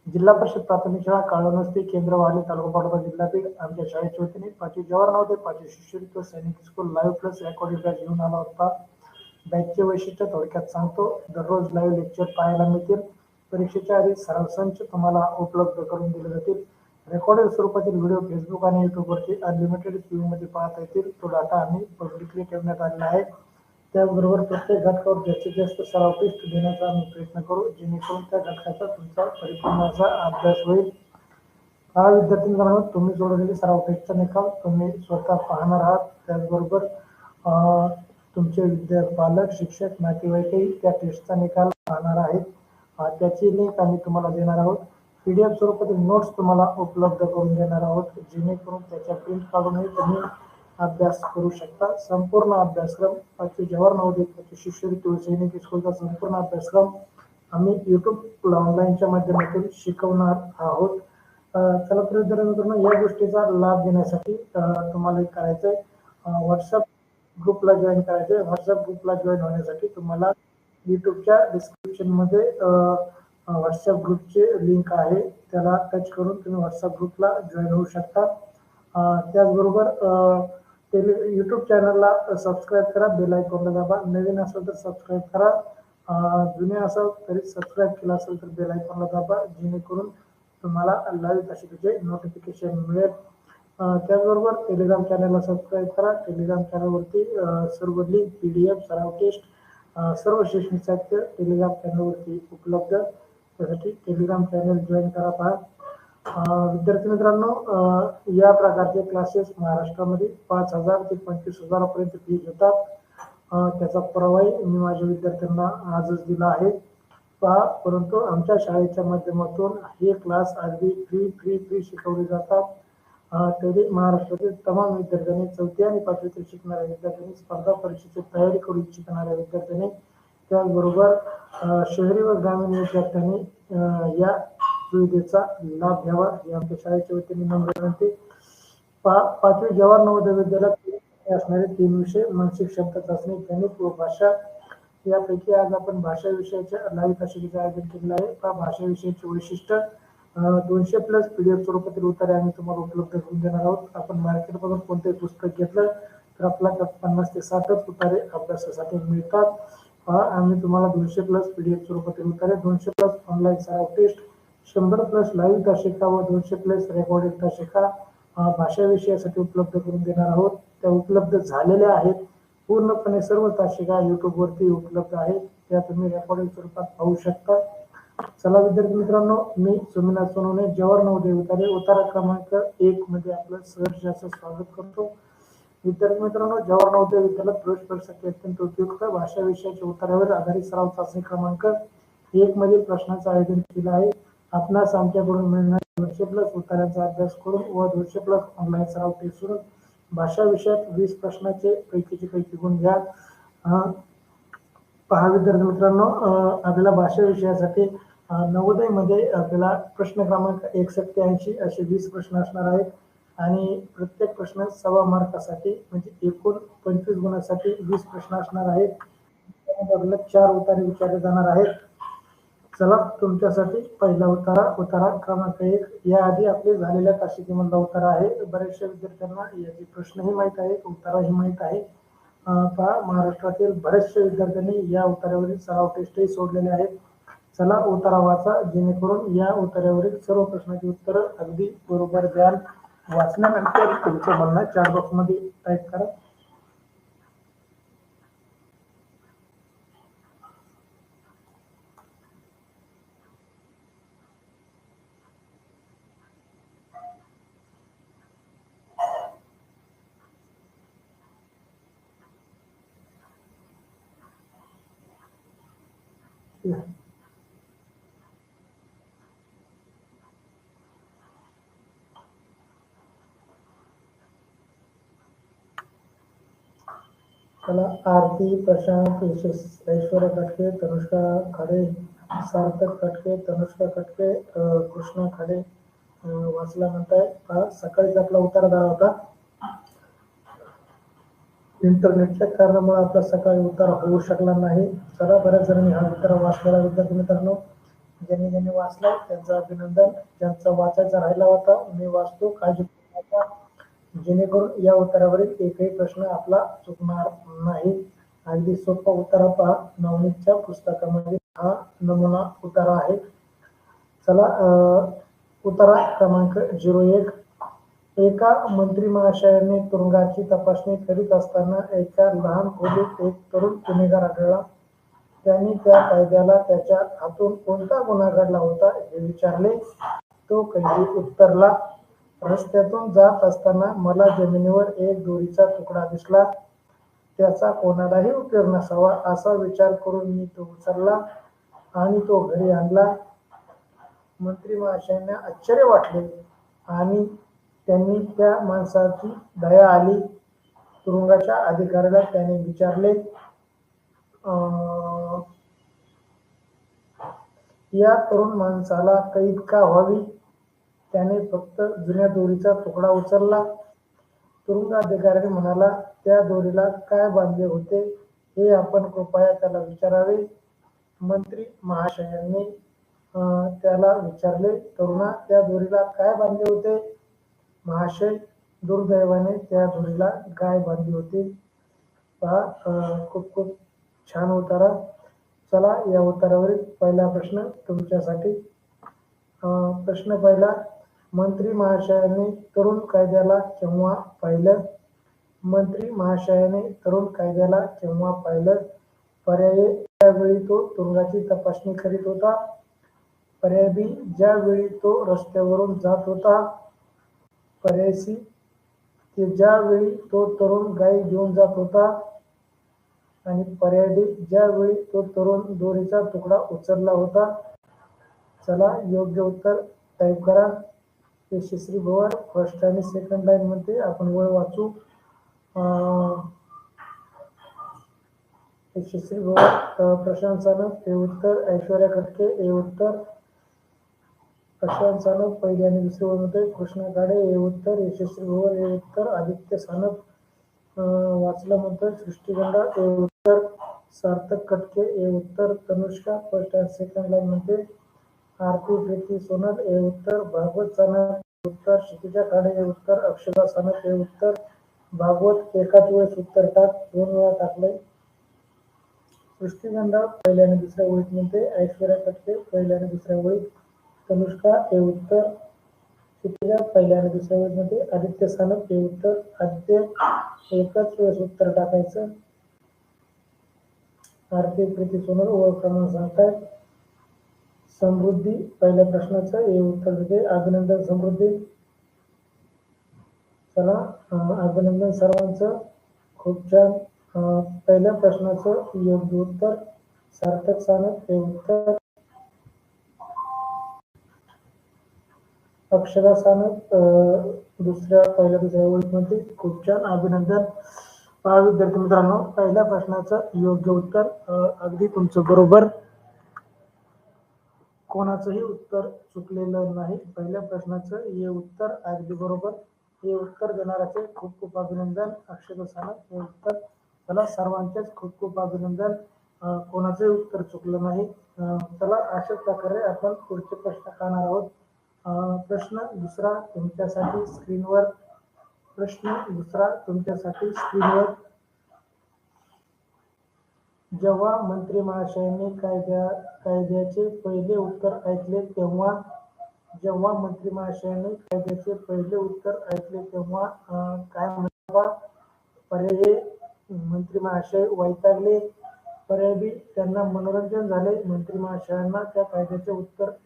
जिल्हा परिषद प्राथमिक शाळा काळवणस्ती केंद्र वाहले तालुका पाटोदा जिल्ह्यातील आमच्या शाळेच्या वतीने 5वी जवाहर नवोदय 5वी शिष्यवृत्ती व सैनिक school live plus recorded batch घेऊन आला होता. बॅचचे वैशिष्ट्य थोडक्यात सांगतो. दररोज लाईव्ह लेक्चर पाहायला मिळतील. परीक्षेच्या आधी सराव संच तुम्हाला उपलब्ध करून दिले जातील. रेकॉर्डेड स्वरूपातील व्हिडिओ फेसबुक आणि युट्यूबवरती अनलिमिटेड टीव्हीमध्ये पाहता येतील. तो डाटा आम्ही पब्लिकली ठेवण्यात आलेला आहे. त्याचबरोबर प्रत्येक घटकावर जास्तीत जास्त सराव टेस्ट देण्याचा आम्ही प्रयत्न करू, जेणेकरून त्या घटकाचा तुमचा परिपूर्ण असा अभ्यास होईल. विद्यार्थ्यांना तुम्ही सोडवलेले सराव टेस्टचा निकाल तुम्ही स्वतः पाहणार आहात. त्याचबरोबर तुमचे पालक, शिक्षक, नातेवाईकही त्या टेस्टचा निकाल पाहणार आहेत. त्याची लिंक आम्ही तुम्हाला देणार आहोत. PDF स्वरूपातील नोट्स तुम्हाला उपलब्ध करून देणार आहोत, जेणेकरून त्याच्या प्रिंट काढूनही तुम्ही अभ्यास करू शकता. संपूर्ण अभ्यासक्रम 5वी जवाहर नवोदय शिष्यवृत्ती व सैनिक स्कूलचा संपूर्ण अभ्यासक्रम आम्ही YouTube ऑनलाईनच्या माध्यमातून शिकवणार आहोत. चला तर मित्रांनो, या गोष्टीचा लाभ घेण्यासाठी तुम्हाला एक करायचं आहे, व्हॉट्सअप ग्रुपला जॉईन करायचं आहे. व्हॉट्सअप ग्रुपला जॉईन होण्यासाठी तुम्हाला यूट्यूबच्या डिस्क्रिप्शनमध्ये व्हॉट्सअप ग्रुपचे लिंक आहे, त्याला टच करून तुम्ही व्हॉट्सअप ग्रुपला जॉईन होऊ शकता. त्याचबरोबर यूट्यूब चॅनलला सबस्क्राईब करा, बेल आयकॉनला दाबा. नवीन असेल तर सबस्क्राईब करा, जुने असाल तरी सबस्क्राईब केला असेल तर बेल आयकॉनला दाबा, जेणेकरून तुम्हाला लाईव्ह तासिकेचे नोटिफिकेशन मिळेल. त्याचबरोबर टेलिग्राम चॅनलला सबस्क्राईब करा. टेलिग्राम चॅनलवरती सर्व लिंक, PDF, सराव टेस्ट, सर्व शैक्षणिक साहित्य टेलिग्राम चॅनलवरती उपलब्ध. त्यासाठी टेलिग्राम चॅनल जॉईन करा. पहा विद्यार्थी मित्रांनो, या प्रकारचे क्लासेस महाराष्ट्रामध्ये 5,000 ते 25,000 पर्यंत फीज होतात. त्याचा पुरावाही मी माझ्या विद्यार्थ्यांना आजच दिला आहे. पहा, परंतु आमच्या शाळेच्या माध्यमातून हे क्लास अगदी फ्री शिकवले जातात. तरी महाराष्ट्रातील तमाम विद्यार्थ्यांनी 4थी आणि 5वीतील शिकणाऱ्या विद्यार्थ्यांनी, स्पर्धा परीक्षेची तयारी करू इच्छिणाऱ्या विद्यार्थ्यांनी, त्याचबरोबर शहरी व ग्रामीण विद्यार्थ्यांनी या सुविधेचा लाभ घ्यावा ही आमच्या शाळेच्या वतीने नम्र विनंती. 5वी जवाहर नवोदय विद्यालयात असणारे 3 विषय मानसिक शब्द चाचणी, गणित व भाषा, यापैकी आज आपण भाषा विषयाच्या लाईव्ह तासिकेचे आयोजन केलेलं आहे. भाषा विषयाचे वैशिष्ट्य 200+ PDF स्वरूपातील उत्तरे आम्ही तुम्हाला उपलब्ध करून देणार आहोत. आपण मार्केटमधून कोणतेही पुस्तक घेतलं तर आपल्याला 50 ते 60च उत्तरे अभ्यासासाठी मिळतात. आम्ही तुम्हाला 200+ PDF स्वरूपातील उत्तरे, 200+ ऑनलाईन सराव टेस्ट, 100+ लाईव्ह तासिका व 200+ रेकॉर्डेड तासिका भाषा विषयासाठी उपलब्ध करून देणार आहोत. त्या उपलब्ध झालेल्या आहेत. पूर्णपणे सर्व तासिका युट्यूबवरती उपलब्ध आहेत, त्या तुम्ही रेकॉर्डिंग स्वरूपात पाहू शकता. चला विद्यार्थी मित्रांनो, मी सोमनाथ सोनवणे, जवाहर नवोदय विद्यालय, उतारा क्रमांक 1 मध्ये आपलं सहर्ष असं स्वागत करतो. विद्यार्थी मित्रांनो, जवाहर नवोदय विद्यालयात प्रवेश परीक्षेसाठी अत्यंत उपयुक्त भाषा विषयाच्या उत्तरावर आधारित सराव चाचणी क्रमांक 1 मधील प्रश्नांचं आयोजन केलं आहे. आपणास आमच्याकडून मिळणाऱ्या 200+ उत्तरांचा अभ्यास करून व 200+ ऑनलाईन सराव टेस्ट करून भाषा विषयात 20 प्रश्नाचे पैकी गुण घ्या. पहा विद्यार्थी मित्रांनो, आपल्याला भाषा विषयासाठी नवोदय मध्ये आपल्याला प्रश्न क्रमांक 61 ते 80 असे 20 प्रश्न असणार आहेत आणि प्रत्येक प्रश्न 1.25 मार्कासाठी म्हणजे एकूण 25 गुणासाठी 20 प्रश्न असणार आहेत. त्यामध्ये 4 उत्तरे विचारले जाणार आहेत. चला, तुमच्यासाठी पहिला उतारा क्रमांक 1 याआधी आपले झालेल्या तासिकेमधला उतारा आहे. बऱ्याचशा विद्यार्थ्यांना याचे प्रश्नही माहीत आहे, उत्तरही माहीत आहे. पहा, महाराष्ट्रातील बऱ्याचशा विद्यार्थ्यांनी या उत्तरावरील सराव टेस्टही सोडलेले आहेत. चला उतारा वाचा, जेणेकरून या उतारावरील सर्व प्रश्नाची उत्तरं अगदी बरोबर द्याल. वाचल्यानंतर तुमचं म्हणणं चॅट बॉक्समध्ये टाईप करा. चला, आरती, प्रशांत, ऐश्वर्या कटके, तनुष्का खाडे, सार्थक कटके, तनुष्का कटके, कृष्णा खाडे वाचला म्हणताय. सकाळीच आपला उतारा दिला होता. इंटरनेटच्या कारणामुळे आपला सकाळी उतारा होऊ शकला नाही. चला, बऱ्याच जणांनी हा उतारा वाचलेला विद्यार्थी मित्रांनो. ज्यांनी ज्यांनी वाचलाय त्यांचं अभिनंदन. ज्यांचा वाचायचा राहिला होता मी वाचतो, काळजी करू नका, जेणेकरून या उत्तरावरील एकही प्रश्न आपला चुकणार नाही. अगदी सोपा उतारा पहा, नवनीतच्या पुस्तकामध्ये हा नमुना उतारा आहे. चला उतारा क्रमांक 01. एका मंत्री महाशयाने तुरुंगाची तपासणी करीत असताना एका लहान खोलीत एक तरुण गुन्हेगार आढळला. त्यांनी त्या कैद्याला त्याच्या हातून कोणता गुन्हा घडला होता हे विचारले. तो कैदी उत्तरला, रस्त्यातून जात असताना मला जमिनीवर एक दोरीचा तुकडा दिसला. त्याचा कोणालाही उपयोग नसावा असा विचार करून मी तो उचलला आणि तो घरी आणला. मंत्री महाशयांना आश्चर्य वाटले आणि त्यांनी त्या माणसाची दया आली. तुरुंगाच्या अधिकाऱ्याला त्याने विचारले, या तरुण माणसाला कैद का व्हावी? त्याने फक्त जुन्या दोरीचा तुकडा उचलला. तुरुंग अधिकारी म्हणाला, त्या दोरीला काय बांधले होते हे आपण कृपया त्याला विचारावे. मंत्री महाशयांनी त्याला विचारले, तरुणा, त्या दोरीला काय बांधले होते? महाशय, दुर्दैवाने त्या दोरीला गाय बांधली होती. पहा, खूप खूप छान उतारा. चला या उतारावरील पहिला प्रश्न तुमच्यासाठी. प्रश्न पहिला, मंत्री महाशयाने तरुण कायद्याला केव्हा पाहिलं? मंत्री महाशयाने तरुण कायद्याला केव्हा पाहिलं? पर्याय, त्यावेळी तो तुरुंगाची तपासणी करीत होता. पर्याय बी, ज्यावेळी तो रस्त्यावरून जात होता. पर्याय सी, की ज्यावेळी तो तरुण गाई घेऊन जात होता. आणि पर्याय डी, ज्यावेळी तो तरुण दोरीचा तुकडा उचलला होता. चला योग्य उत्तर टाईप करा. यशस्वी भवर फर्स्ट आणि सेकंड लाईन मध्ये आपण वळ वाचू. यशस्वी भवर प्रशांत सानप हे उत्तर, ऐश्वर्या खटके हे उत्तर, प्रशांत सानप पहिली आणि दुसरी ओळमध्ये, कृष्णा काडे हे उत्तर, यशस्वी भवर हे उत्तर, आदित्य सानप वाचलं म्हणतं, सृष्टीगंडा हे उत्तर, सार्थक खटके हे उत्तर, Tanushka first and second line मध्ये, आरती प्रीती सोनल हे उत्तर, भागवत सानप हे उत्तर, क्षितिजा काडे हे उत्तर, अक्षता सानप हे उत्तर. भागवत एकाच वेळेस उत्तर टाक, 2 वेळा टाकले. सृष्टीगंडा पहिल्या आणि दुसऱ्या ओळीत म्हणते, ऐश्वर्या खटके पहिल्या आणि दुसऱ्या ओळीत, तनुष्का हे उत्तर, क्षितिजा पहिल्या आणि दुसऱ्या ओळीत मध्ये, आदित्य सानप हे उत्तर. आदित्य एकाच वेळेस उत्तर टाकायचं. आरती प्रीती सोनल ओळख क्रमांक सांगताय. समृद्धी पहिल्या प्रश्नाचं हे उत्तर देते, अभिनंदन समृद्धी. चला अभिनंदन सर्वांचं, खूप छान. पहिल्या प्रश्नाचं योग्य उत्तर सार्थक सानप हे उत्तर, अक्षरा सानप पहिल्या दुसऱ्या ओळीमध्ये, खूप छान, अभिनंदन. विद्यार्थी मित्रांनो, पहिल्या प्रश्नाचं योग्य उत्तर अगदी तुमचं बरोबर, कोणाचंही उत्तर चुकलेलं नाही. पहिल्या प्रश्नाचं हे उत्तर अगदी बरोबर. हे उत्तर देणाऱ्याचे खूप खूप अभिनंदन. अक्षता सानप हे उत्तर. चला सर्वांचेच खूप खूप अभिनंदन, कोणाचंही उत्तर चुकलं नाही. चला अशाच प्रकारे आपण पुढचे प्रश्न पाहणार आहोत. प्रश्न दुसरा तुमच्यासाठी स्क्रीनवर. प्रश्न दुसरा तुमच्यासाठी स्क्रीनवर. जेव्हा मंत्री महाशयांनी कायद्याचे पहिले उत्तर ऐकले तेव्हा, जेव्हा मंत्री महाशयांनी कायद्याचे पहिले उत्तर ऐकले तेव्हा काय म्हणावा? पर्याय, मंत्री महाशय वैतागले. पर्याय बी, त्यांना मनोरंजन झाले. मंत्री महाशयांना त्या कायद्याचे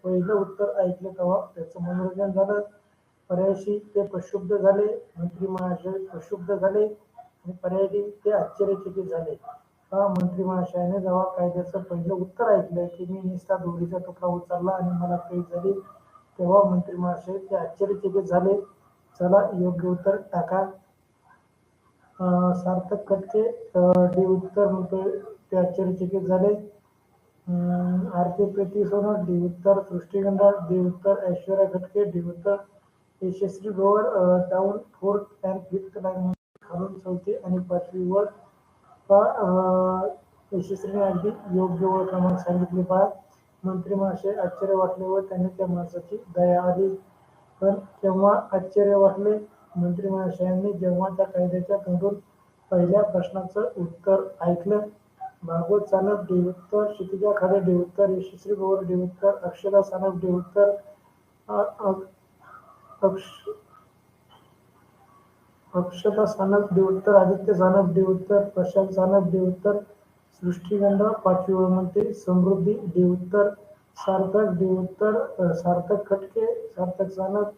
पहिलं उत्तर ऐकले तेव्हा त्याचं मनोरंजन झालं. पर्याय सी, ते प्रक्षुब्ध झाले. मंत्री महाशय प्रक्षुब्ध झाले. आणि पर्याय डी, ते आश्चर्यचकित झाले. मंत्री महाशयाने जेव्हा कायद्याचं पहिलं उत्तर ऐकलं की मी नुसता दोरीचा तुकडा उचलला आणि मला कैद झाली, तेव्हा मंत्री महाशय ते आश्चर्यचकित झाले. चला योग्य उत्तर टाका. सार्थक खटके डी उत्तर म्हणतोय, ते आश्चर्यचकित झाले. आरती प्रीती सोनल डी उत्तर, सृष्टीगंधा डी उत्तर, ऐश्वर्या खटके डी उत्तर, Yashasvi Bhavar down 4th and 5th line खालून 4थी आणि 5वी वर. यशस्वीने अगदी योग्य ओळ क्रमांक सांगितले. पहा मंत्री महाशय आश्चर्य वाटले व त्यांनी त्या माणसाची दया आली. पण केव्हा आश्चर्य वाटले मंत्री महाशयांनी जेव्हा त्या कैद्याच्या तोंडून पहिल्या प्रश्नाचं उत्तर ऐकलं. भागवत सानप डी उत्तर, क्षितिजा खाडे डी उत्तर, यशस्वी भोर डी उत्तर, अक्षदा सानप डी उत्तर, अक्षता सानप डी उत्तर, आदित्य सानप डी उत्तर, प्रशांत सानप डी उत्तर, सृष्टीगंध 5वी ओळ म्हणते, समृद्धी डी उत्तर, सार्थक डी उत्तर, सार्थक खटके, सार्थक सानप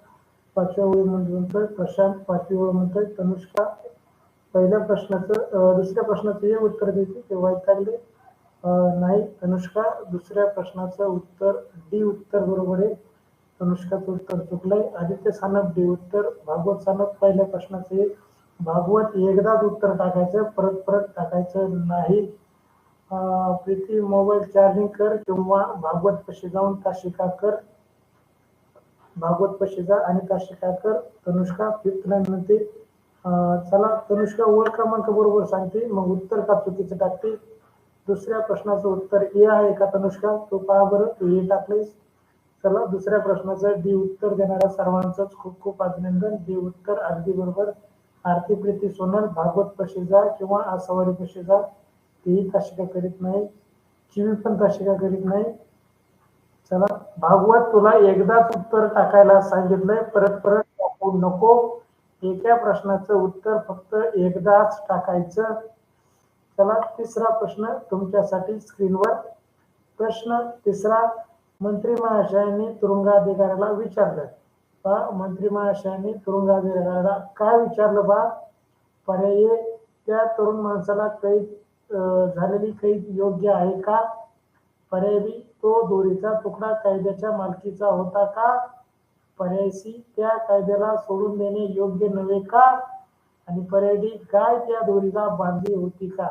5व्या ओळीमध्ये म्हणतोय, प्रशांत 5वी ओळ म्हणतोय, तनुष्का पहिल्या प्रश्नाचं दुसऱ्या प्रश्नाचं हे उत्तर देते ते वैतागले. नाही, तनुष्का दुसऱ्या प्रश्नाचं उत्तर डी उत्तर बरोबर आहे. तनुष्काचं उत्तर चुकलंय. आदित्य सानप डी उत्तर, भागवत सानप पहिल्या प्रश्नाचं हे. भागवत एकदाच उत्तर टाकायचं, परत परत टाकायचं नाही. प्रीती मोबाईल चार्जिंग कर किंवा भागवत पशी जाऊन ताशिका कर. भागवत पशी जा आणि ताशिका कर. तनुष्का 5th लाईन म्हणते. चला तनुष्का ओळ क्रमांक बरोबर सांगते, मग उत्तर का चुकीचं टाकते. दुसऱ्या प्रश्नाचं उत्तर ए आहे का तनुष्का, तो पहा बरं, तू ए टाकलेस. चला दुसऱ्या प्रश्नाचं डी उत्तर देणाऱ्या सर्वांचंच खूप खूप अभिनंदन. डी उत्तर अगदी बरोबर. आरती प्रीती सोनल भागवत पशी जा किंवा आसावरी पशी जा, तीही ताशिका करीत नाही. चिवी पण ताशिका करीत नाही. चला भागवत तुला एकदाच उत्तर टाकायला सांगितलंय, परत परत टाकू नको. एका प्रश्नाचं उत्तर फक्त एकदाच टाकायचं. चला तिसरा प्रश्न तुमच्यासाठी स्क्रीनवर. प्रश्न तिसरा, मंत्री महाशयांनी तुरुंगाधिकाऱ्याला विचारलं. पहा मंत्री महाशयांनी तुरुंगाधिकाऱ्याला काय विचारलं बा. पर्याय, त्या तरुण माणसाला कैद झालेली कैद योग्य आहे का. पर्याय बी, तो दोरीचा तुकडा कायद्याच्या मालकीचा होता का. पर्याय सी, त्या कायद्याला सोडून देणे योग्य नव्हे का. आणि पर्याय डी, गाय त्या दोरीला बांधली होती का.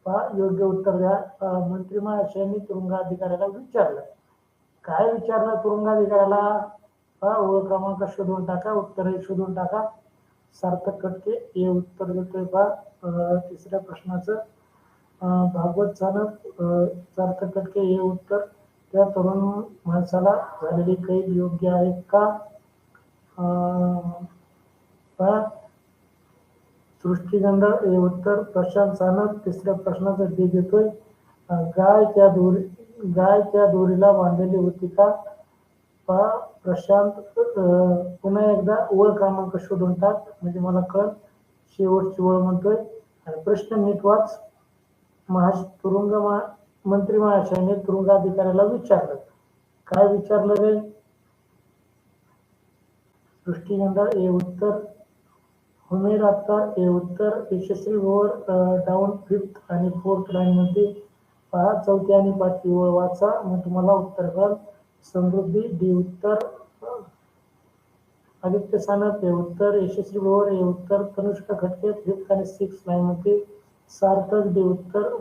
पहा योग्य उत्तर द्या. मंत्री महाशयांनी तुरुंगाधिकाऱ्याला विचारलं. काय विचारलं तुरुंगाधिकाऱ्याला. पहा ओळ क्रमांक शोधून टाका, उत्तर शोधून टाका. सार्थक खटके हे उत्तर देतोय पहा तिसऱ्या प्रश्नाचं. भागवत सानप सार्थक खटके हे उत्तर, त्या तरुण माणसाला झालेली कैद योग्य आहे का. सृष्टीगंध हे उत्तर, प्रशांत सानप तिसऱ्या प्रश्नाचं डी देतोय. गाय त्या दोरीला बांधलेली होती का. पहा प्रशांत पुन्हा एकदा ओळ क्रमांक शोधून टाक म्हणजे मला कळ. शेवटची ओळ म्हणतोय आणि प्रश्न नीट वाच. मंत्री महाशयाने तुरुंगाधिकाऱ्याला विचारलं. काय विचारलं रे. सृष्टीगंधा हे उत्तर, हुमेर अत्ता हे उत्तर, यशस्वी ओव्हर डाऊन 5th आणि 4th लाईन मध्ये पहा. 4थी आणि 5वी ओळ वाचा, मग तुम्हाला उत्तर कळेल. समृद्धी डी उत्तर, आदित्य सानप हे उत्तर, यशस्वी ओव्हर हे उत्तर, तनुष्का खटके 5th आणि 6th लाईन मध्ये, सार्थक डी उत्तर,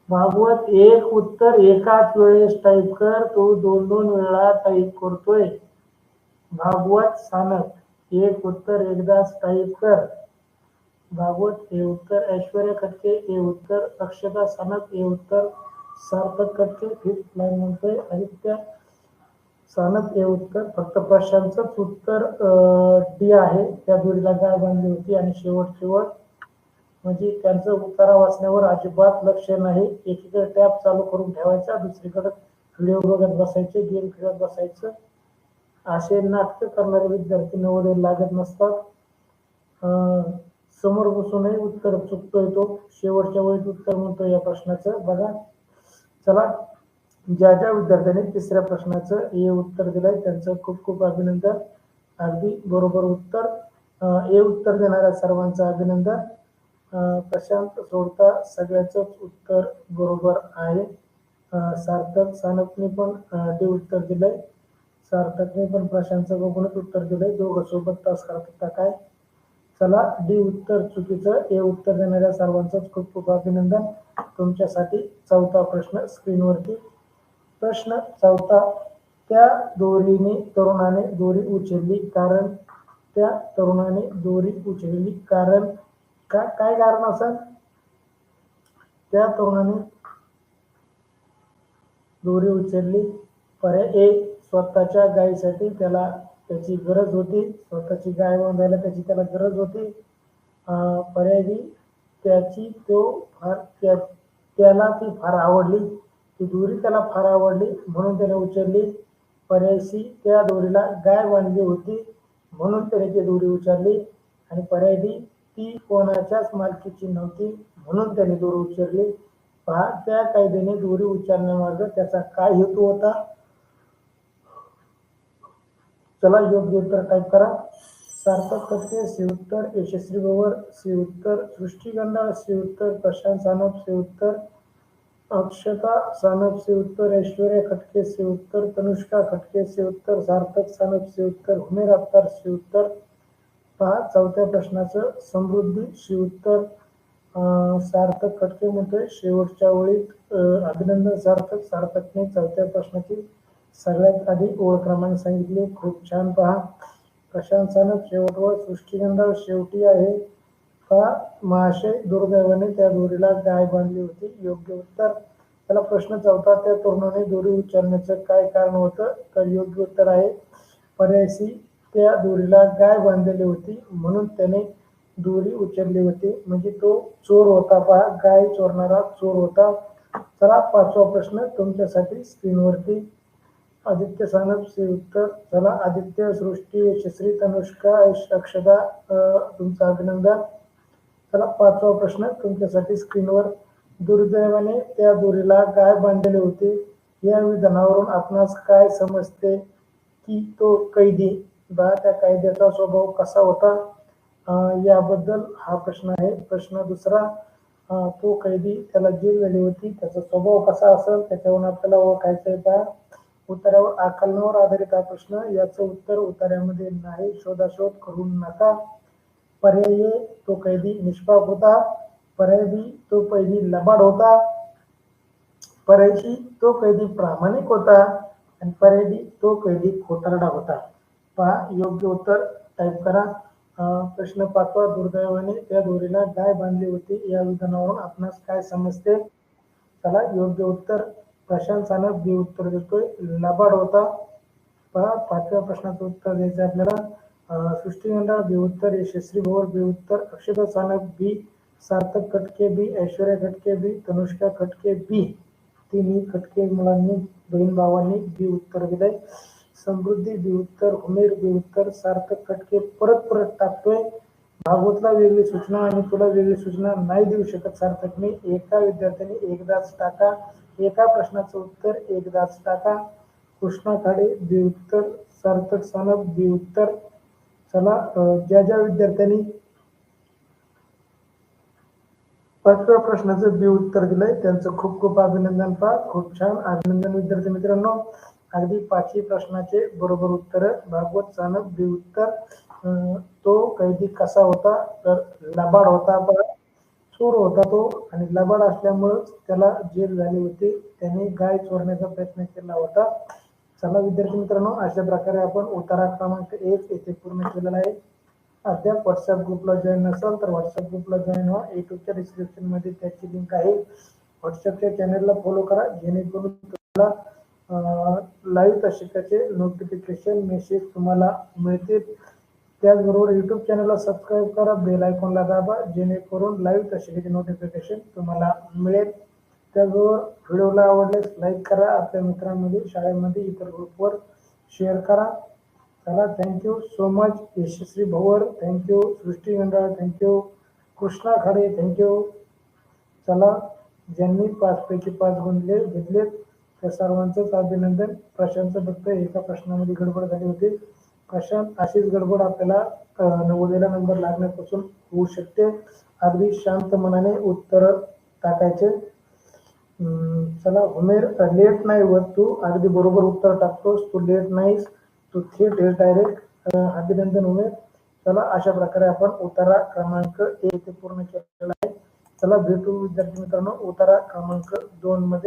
भागवत एक उत्तर एकाच वेळेस टाईप कर, तो 2-2 वेळा टाईप करतोय. भागवत सानप एक उत्तर एकदाच टाईप कर. भागवत हे उत्तर, ऐश्वर्या खटके हे उत्तर, अक्षता सानप हे उत्तर, सार्थक खटके 5th लाईन म्हणतोय, आदित्य सानप हे उत्तर. फक्त प्रश्नांचंच उत्तर डी आहे, त्या दोरीला गाय बांधली होती. आणि शेवट म्हणजे त्यांचं उत्तर वाचण्यावर अजिबात लक्ष नाही. एकीकडे टॅब चालू करून ठेवायचा, दुसरीकडे व्हिडिओ बघत बसायचे, गेम खेळत बसायचं. असे नाटक करणारे विद्यार्थी नवोदय लागत नसतात. समोर बसूनही उत्तर चुकतोय तो. शेवटच्या वेळेस उत्तर म्हणतोय या प्रश्नाचं बघा. चला ज्या विद्यार्थ्यांनी तिसऱ्या प्रश्नाचं हे उत्तर दिलंय त्यांचं खूप खूप अभिनंदन. अगदी बरोबर उत्तर. हे उत्तर देणाऱ्या सर्वांचं अभिनंदन. प्रशांत सोडता सगळ्याच उत्तर बरोबर आहे. सार्थक सानपने पण डी उत्तर दिलंय. सार्थकने पण प्रशांतचं बघूनच उत्तर दिलंय. दोघं सोबत तास करतात काय. चला डी उत्तर चुकीचं. हे उत्तर देणाऱ्या सर्वांचंच खूप खूप अभिनंदन. तुमच्यासाठी 4था प्रश्न स्क्रीनवरती. प्रश्न 4था, त्या तरुणाने दोरी उचलली कारण. त्या तरुणाने दोरी उचलली कारण काय कारण असेल. त्या तरुणाने दोरी उचलली. पर्याय ए, स्वतःच्या गायीसाठी त्याला त्याची गरज होती, स्वतःची गाय बांधायला त्याला गरज होती. पर्याय बी, त्याची तो फार त्याला ती फार आवडली, ती दोरी त्याला फार आवडली म्हणून त्याने उचलली. पर्याय सी, त्या दोरीला गाय बांधली होती म्हणून त्याने ती दोरी उचलली. आणि पर्याय डी, ती कोणाच्याच मालकीची नव्हती म्हणून त्याने दोरी उचलली. पहा, त्या कायद्याने दोरी उचलण्यामागे त्याचा काय हेतू होता. चला योग्य उत्तर टाईप करा. सार्थक कटके, सी उत्तर यशस्वी भवर, सी उत्तर सृष्टी गंडाळ, सी उत्तर प्रशांत सानप, सी उत्तर अक्षता सानप, सी उत्तर ऐश्वर्या खटके, सी उत्तर तनुष्का खटके, सी उत्तर सार्थक सानप, सी उत्तर हुमेर अख्तर, सी उत्तर. पहा, चौथ्या प्रश्नाचं समृद्धी, सी उत्तर सार्थक खटके म्हणतोय शेवटच्या ओळीत अभिनंदन सार्थक. सार्थकने चौथ्या प्रश्नाची सगळ्यात आधी ओळ क्रमांक सांगितले, खूप छान. पहा, प्रशांत सानप शेवटवर, सृष्टीगंधाळ शेवटी आहे. पहा, महाशय दुर्दैवाने त्या दोरीला गाय बांधली होती. योग्य उत्तर. त्याला प्रश्न चौथा, त्या तरुणाने दोरी उचलण्याचं काय कारण होतं. तर योग्य उत्तर आहे पर्याय सी, त्या दोरीला गाय बांधलेली होती म्हणून त्याने दोरी उचलली होती, म्हणजे तो चोर होता. पहा, गाय चोरणारा चोर होता. चला, पाचवा प्रश्न तुमच्यासाठी स्क्रीनवरती. आदित्य सानप, सी उत्तर. चला, आदित्य, सृष्टी, यशस्वी, तनुष्का, अक्षदा, तुमचं अभिनंदन. चला, पाचवा प्रश्न तुमच्यासाठी स्क्रीनवर. दुर्दैवाने त्या दोरीला गाय बांधलेली होती या विधानावरून आपणास काय समजते की तो कैदी बा त्या कायद्याचा स्वभाव कसा होता, याबद्दल हा प्रश्न आहे. प्रश्न दुसरा, तो कैदी, त्याला जेल झाली होती, त्याचा स्वभाव कसा असेल त्याच्यावरून आपल्याला ओळखायचं आहे. पहा, उत्तरावर आकलनावर आधारित हा प्रश्न, याचं उत्तर उत्तरामध्ये नाही, शोधाशोध करू नका. पर्याय ए, तो कैदी निष्पाप होता. पर्याय बी, तो कैदी लबाड होता. पर्याय सी, तो कैदी प्रामाणिक होता. आणि पर्याय डी, तो कैदी खोटारडा होता. पहा, योग्य उत्तर टाईप करा. प्रश्न पाचवा, दुर्दैवाने त्या दोरीला गाय बांधली होती या विधानावरून आपणास काय समजते. चला, योग्य उत्तर प्रशांत सानप बी उत्तर देतोय, लबाड होता. पहा, पाचव्या प्रश्नाचं उत्तर द्यायचं आपल्याला. सृष्टीगंधाळ बी उत्तर, यशस्वी भवर बी उत्तर, अक्षता सानप बी, सार्थक खटके बी, ऐश्वर्या खटके बी, तनुष्का खटके बी. तिन्ही खटके मुलांनी, बहीण भावांनी बी उत्तर दिलंय. समृद्धी बी उत्तर, हुमेर बी उत्तर, सार्थक खटके परत टाकतोय. भागवतला वेगळी सूचना आणि तुला वेगळी सूचना नाही देऊ शकत सार्थकने. एका विद्यार्थ्याने एकदाच टाका, एका प्रश्नाचं उत्तर एकदाच टाका. कृष्णा खाडे बी उत्तर, सार्थक सानप बी उत्तर. चला, ज्या विद्यार्थ्यांनी पाचव्या प्रश्नाचं बी उत्तर दिलंय त्यांचं खूप खूप अभिनंदन. पहा, खूप छान, अभिनंदन विद्यार्थी मित्रांनो. अगदी पाचही प्रश्नाचे बरोबर उत्तर. भागवत सानप बी उत्तर. तो कैदी कसा होता, तर लबाड होता. चोर होता तो आणि लबाड असल्यामुळेच त्याला जेल झाली होती, त्याने गाय चोरण्याचा प्रयत्न केला होता. चला विद्यार्थी मित्रांनो, अशा प्रकारे आपण उतारा क्रमांक 1 येथे पूर्ण केलेला आहे. अद्याप व्हॉट्सअप ग्रुपला जॉईन नसाल तर व्हॉट्सअप ग्रुपला जॉईन व्हा. युट्यूबच्या डिस्क्रिप्शन मध्ये त्याची लिंक आहे. व्हॉट्सअपच्या चॅनलला फॉलो करा जेणेकरून तुम्हाला लाईव्ह तासिकाचे नोटिफिकेशन मेसेज तुम्हाला मिळतील. त्याचबरोबर युट्यूब चॅनलला सबस्क्राईब करा, बेल आयकॉनला दाबा जेणेकरून लाईव्ह तासिकेचे नोटिफिकेशन तुम्हाला मिळेल. त्याचबरोबर व्हिडिओला आवडल्यास लाईक करा, आपल्या मित्रांमध्ये, शाळेमध्ये, इतर ग्रुपवर शेअर करा. चला, थँक्यू सो मच. यशस्वी भवर थँक्यू, सृष्टी गंडाळ थँक्यू, कृष्णा खाडे थँक्यू. चला, ज्यांनी 5 पैकी 5 गुण घेतलेत त्या सर्वांचंच अभिनंदन. प्रशांतचं फक्त एका प्रश्नामध्ये गडबड झाली होती. प्रशांत, अशीच गडबड आपल्याला नवोदयला नंबर लागण्यापासून होऊ शकते. अगदी शांत मनाने उत्तर टाकायचे. चला, उमेर, लेट नाही होत तू, अगदी बरोबर उत्तर टाकतोस तू, लेट नाहीस तू, थेट डायरेक्ट. अभिनंदन उमेर. चला, अशा प्रकारे आपण उतारा क्रमांक 1 पूर्ण केलेला आहे. चला, भेटू विद्यार्थी मित्रांनो उतारा क्रमांक 2 मध्ये.